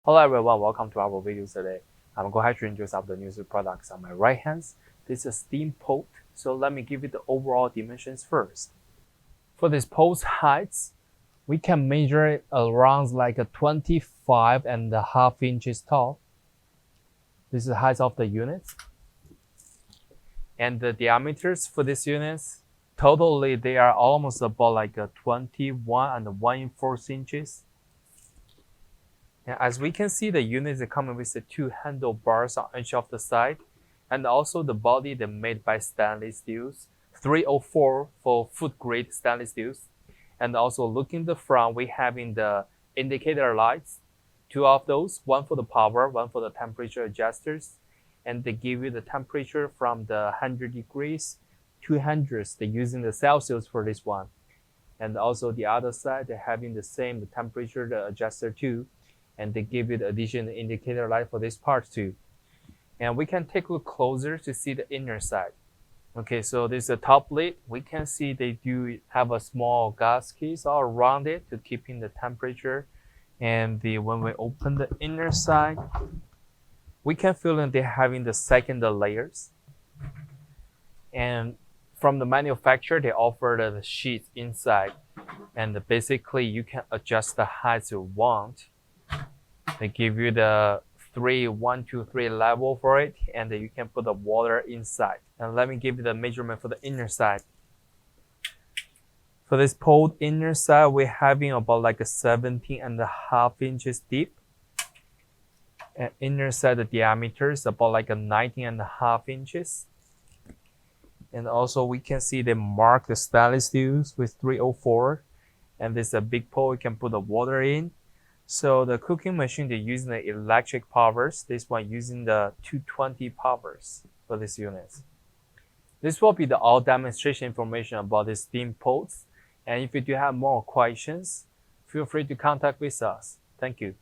Hello everyone, welcome to our video today. I'm going to introduce the new products on my right hand. This is a steam pot, so let me give you the overall dimensions first. For this pot's height, we can measure it around like a 25.5 inches tall. This is the height of the unit. And the diameters for this unit, totally they are almost about like a 21 and 1/4 inches. And as we can see, the unit is coming with the two handlebars on each of the side, and also the body is made by stainless steels, 304 for food grade stainless steels. And also looking the front, we having the indicator lights, two of those, one for the power, one for the temperature adjusters, and they give you the temperature from the 100 degrees to 100. They're using the Celsius for this one. And also the other side, they're having the same temperature the adjuster too. And they give you the additional indicator light for this part too. And we can take a look closer to see the inner side. Okay, so this is the top lid. We can see they do have a small gas case all around it to keep in the temperature. And when we open the inner side, we can feel that they're having the second layers. And from the manufacturer, they offer the sheets inside. And basically, you can adjust the height you want. They give you the 1, 2, 3 level for it, and you can put the water inside. And let me give you the measurement for the inner side. For this pot inner side, we're having about like a 17.5 inches deep. And inner side, the diameter is about like a 19.5 inches. And also we can see they mark the stainless steels with 304. And this is a big pot, we can put the water in. So the cooking machine, they're using the electric powers. This one using the 220 powers for this unit. This will be the all demonstration information about the steam pots. And if you do have more questions, feel free to contact with us. Thank you.